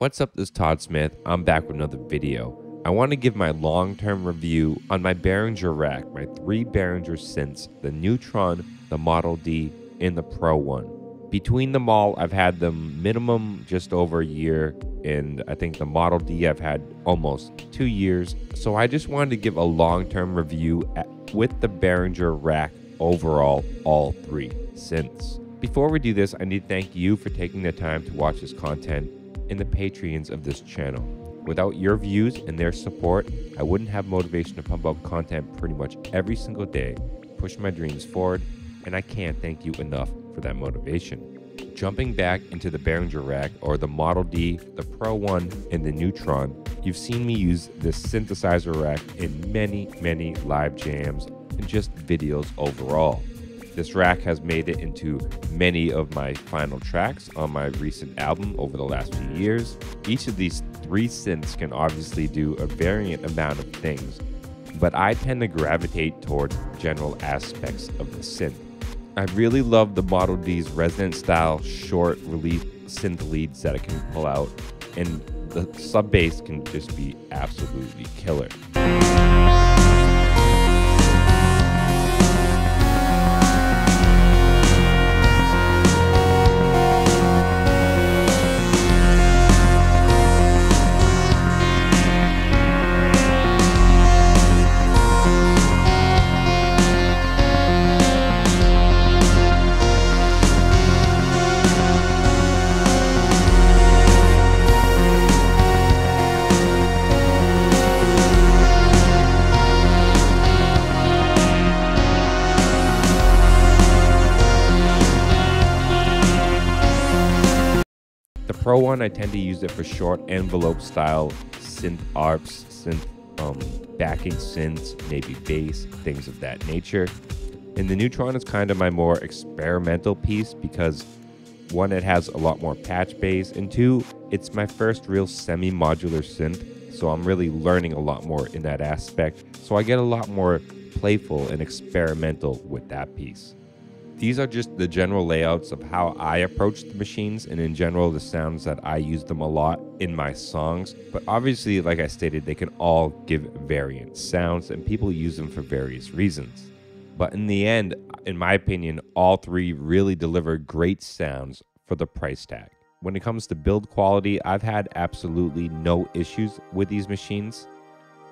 What's up, this is Todd Smith. I'm back with another video. I want to give my long-term review on my Behringer rack, my three Behringer synths, the Neutron, the Model D, and the Pro-1. Between them all, I've had them minimum just over a year, and I think the Model D I've had almost 2 years. So I just wanted to give a long-term review with the Behringer rack overall, all three synths. Before we do this, I need to thank you for taking the time to watch this content and the Patreons of this channel. Without your views and their support, I wouldn't have motivation to pump out content pretty much every single day, push my dreams forward, and I can't thank you enough for that motivation. Jumping back into the Behringer rack, or the Model D, the Pro-1, and the Neutron, you've seen me use this synthesizer rack in many live jams and just videos overall. This rack has made it into many of my final tracks on my recent album over the last few years. Each of these three synths can obviously do a varying amount of things, but I tend to gravitate toward general aspects of the synth. I really love the Model D's resonant style, short release synth leads that it can pull out, and the sub bass can just be absolutely killer. The Pro-1, I tend to use it for short envelope style synth ARPs, synth backing synths, maybe bass, things of that nature. And the Neutron is kind of my more experimental piece because one, it has a lot more patch bass, and two, it's my first real semi-modular synth, so I'm really learning a lot more in that aspect, so I get a lot more playful and experimental with that piece. These are just the general layouts of how I approach the machines, and in general the sounds that I use them a lot in my songs. But obviously, like I stated, they can all give variant sounds and people use them for various reasons. But in the end, in my opinion, all three really deliver great sounds for the price tag. When it comes to build quality, I've had absolutely no issues with these machines.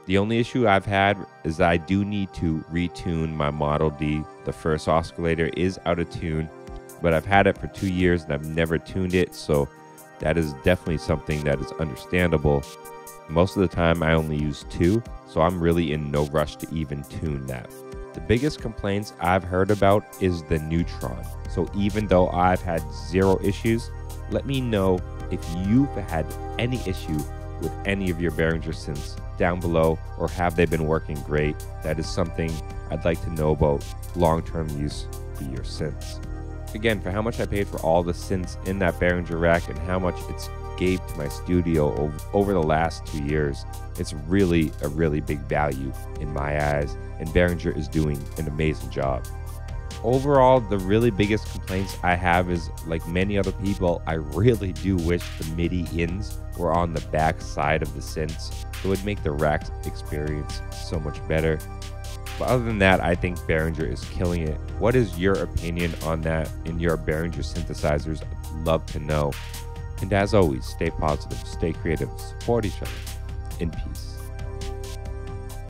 The only issue I've had is that I do need to retune my Model D. The first oscillator is out of tune, but I've had it for 2 years and I've never tuned it, so that is definitely something that is understandable. Most of the time I only use 2, so I'm really in no rush to even tune that. The biggest complaints I've heard about is the Neutron, so even though I've had 0 issues, let me know if you've had any issue with any of your Behringer synths down below, or have they been working great? That is something I'd like to know about long-term use for your synths. Again, for how much I paid for all the synths in that Behringer rack and how much it's gave to my studio over the last 2 years, it's really a really big value in my eyes, and Behringer is doing an amazing job. Overall, the really biggest complaints I have is, like many other people, I really do wish the MIDI ins were on the back side of the synths. It would make the rack experience so much better. But other than that, I think Behringer is killing it. What is your opinion on that in your Behringer synthesizers? I'd love to know. And as always, stay positive, stay creative, support each other. In peace.